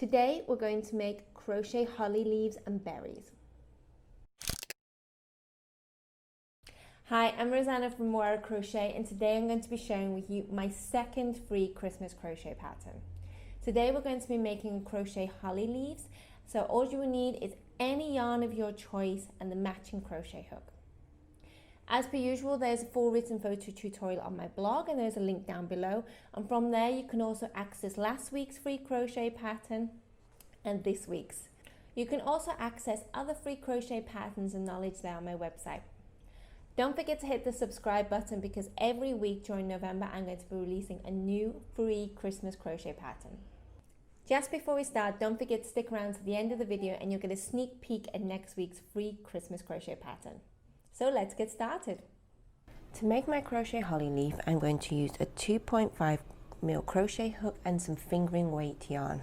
Today we're going to make crochet holly leaves and berries. Hi, I'm Rosanna from Moara Crochet, and today I'm going to be sharing with you my second free Christmas crochet pattern. Today we're going to be making crochet holly leaves, so all you will need is any yarn of your choice and the matching crochet hook. As per usual, there's a full written photo tutorial on my blog and there's a link down below, and from there you can also access last week's free crochet pattern and this week's. You can also access other free crochet patterns and knowledge there on my website. Don't forget to hit the subscribe button because every week during November I'm going to be releasing a new free Christmas crochet pattern. Just before we start, don't forget to stick around to the end of the video and you'll get a sneak peek at next week's free Christmas crochet pattern. So let's get started. To make my crochet holly leaf, I'm going to use a 2.5mm crochet hook and some fingering weight yarn.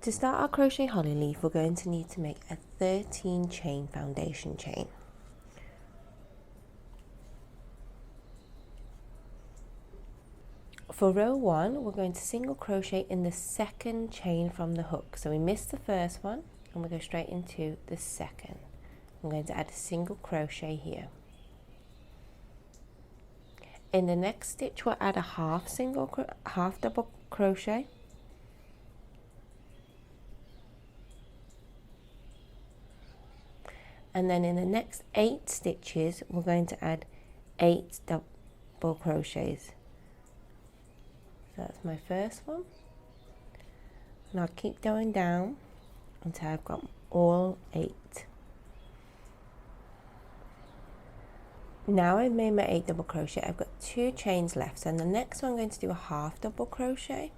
To start our crochet holly leaf, we're going to need to make a 13 chain foundation chain. For row 1, we're going to single crochet in the second chain from the hook. So we missed the first one and we go straight into the second. I'm going to add a single crochet here. In the next stitch we'll add a half double crochet, and then in the next 8 stitches we're going to add 8 double crochets. So that's my first one, and I'll keep going down until I've got all 8. Now I've made my 8 double crochet, I've got 2 chains left, so in the next one I'm going to do a half double crochet,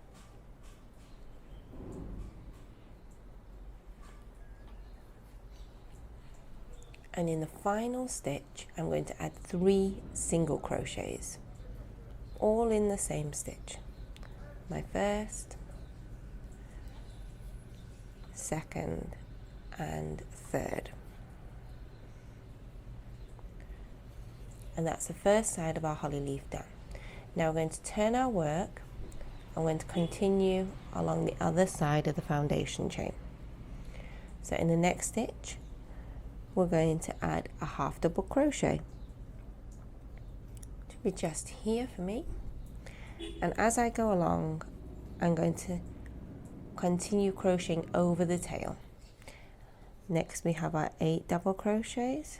and in the final stitch I'm going to add 3 single crochets, all in the same stitch. My first, second and third. And that's the first side of our holly leaf done. Now we're going to turn our work. I'm going to continue along the other side of the foundation chain. So in the next stitch we're going to add a half double crochet. It should be just here for me, and as I go along I'm going to continue crocheting over the tail. Next we have our 8 double crochets,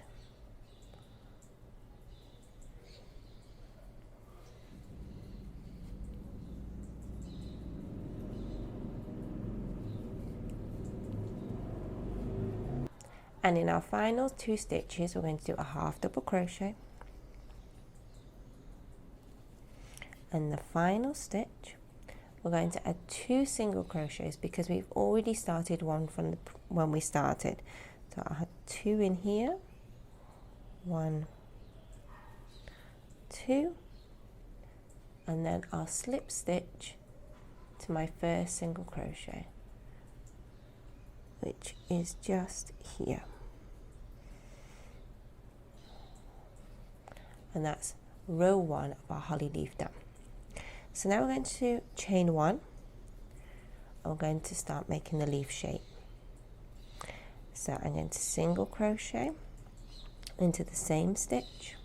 and in our final 2 stitches we're going to do a half double crochet, and the final stitch we're going to add 2 single crochets because we've already started one from when we started. So I'll have 2 in here, 1, 2, and then I'll slip stitch to my first single crochet, which is just here, and that's row 1 of our holly leaf done. So now we're going to chain 1, and we're going to start making the leaf shape. So I'm going to single crochet into the same stitch,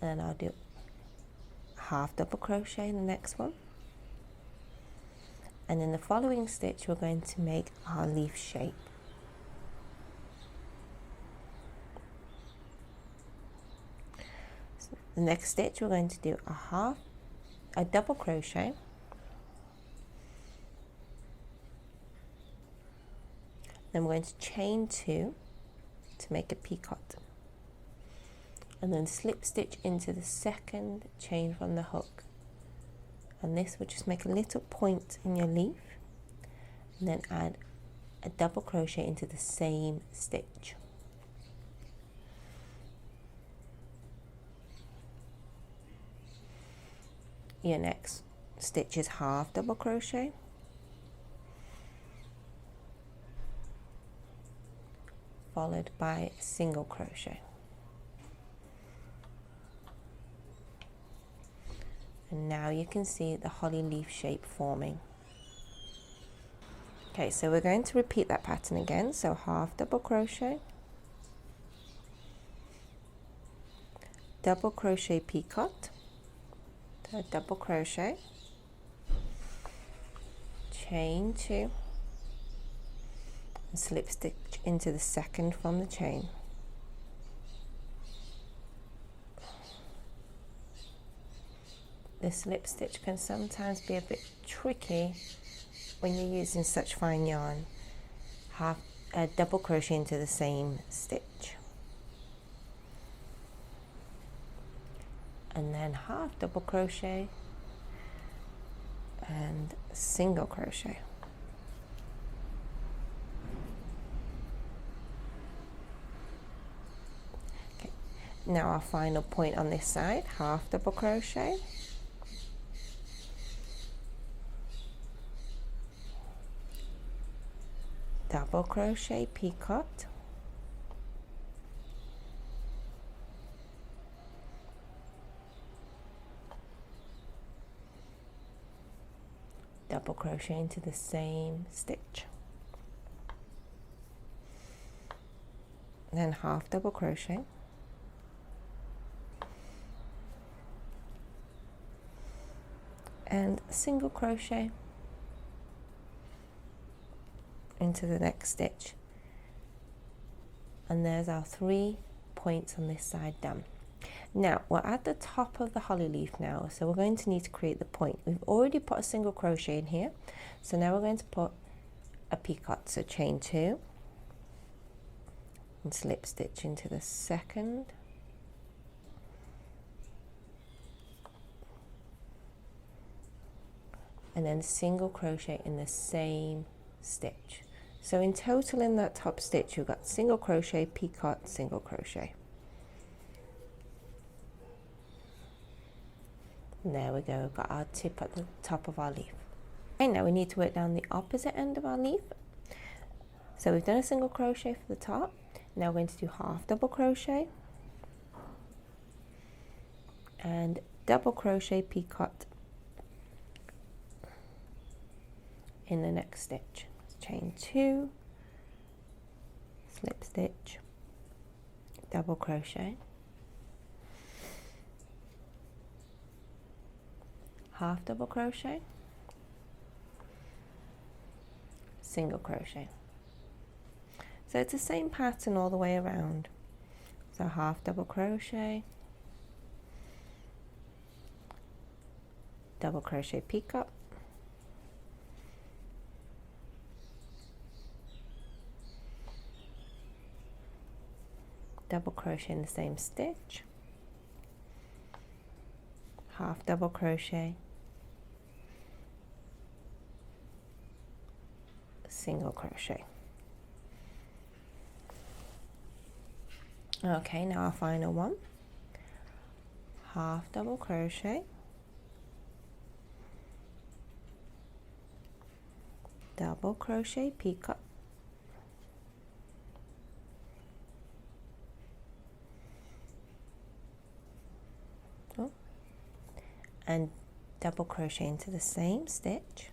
and I'll do half double crochet in the next one, and in the following stitch we're going to make our leaf shape. So the next stitch we're going to do a double crochet, then we're going to chain 2 to make a picot, and then slip stitch into the second chain from the hook, and this will just make a little point in your leaf, and then add a double crochet into the same stitch. Your next stitch is half double crochet, followed by a single crochet. And now you can see the holly leaf shape forming. Okay, so we're going to repeat that pattern again. So half double crochet, double crochet picot, so double crochet, chain 2, and slip stitch into the second from the chain. The slip stitch can sometimes be a bit tricky when you're using such fine yarn. Double crochet into the same stitch, and then half double crochet and single crochet. Okay, now our final point on this side, half double crochet, double crochet picot, double crochet into the same stitch, then half double crochet, and single crochet into the next stitch. And there's our 3 points on this side done. Now we're at the top of the holly leaf now, so we're going to need to create the point. We've already put a single crochet in here, so now we're going to put a picot. So chain 2 and slip stitch into the second, and then single crochet in the same stitch. So in total in that top stitch you've got single crochet, picot, single crochet. And there we go, we've got our tip at the top of our leaf. And now we need to work down the opposite end of our leaf. So we've done a single crochet for the top. Now we're going to do half double crochet and double crochet picot in the next stitch. Chain 2, slip stitch, double crochet, half double crochet, single crochet. So it's the same pattern all the way around. So half double crochet, double crochet picot, double crochet in the same stitch, half double crochet, single crochet. Okay, now our final one, half double crochet, double crochet picot, and double crochet into the same stitch,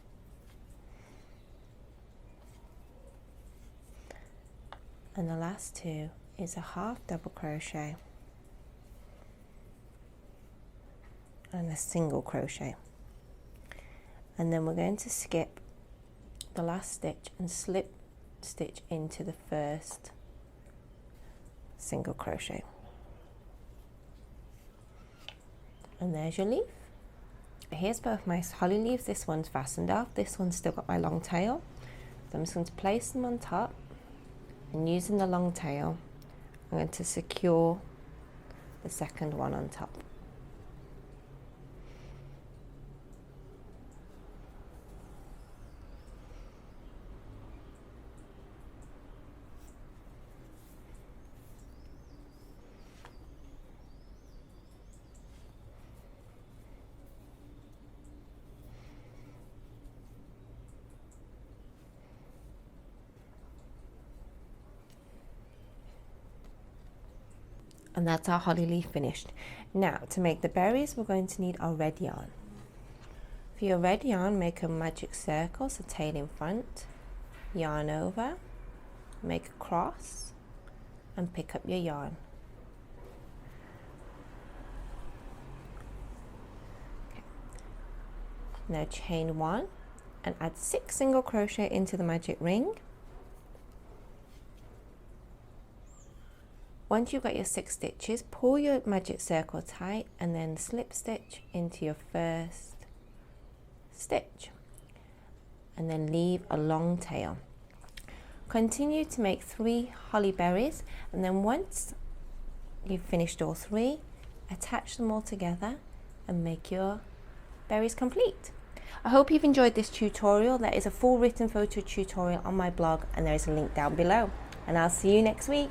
and the last two is a half double crochet and a single crochet, and then we're going to skip the last stitch and slip stitch into the first single crochet, and there's your leaf. Here's both my holly leaves. This one's fastened off, this one's still got my long tail, so I'm just going to place them on top, and using the long tail I'm going to secure the second one on top. And that's our holly leaf finished. Now to make the berries we're going to need our red yarn. For your red yarn, make a magic circle, so tail in front, yarn over, make a cross and pick up your yarn. Okay. Now chain 1 and add 6 single crochet into the magic ring. Once you've got your 6 stitches, pull your magic circle tight and then slip stitch into your first stitch and then leave a long tail. Continue to make 3 holly berries, and then once you've finished all 3, attach them all together and make your berries complete. I hope you've enjoyed this tutorial. There is a full written photo tutorial on my blog and there is a link down below, and I'll see you next week.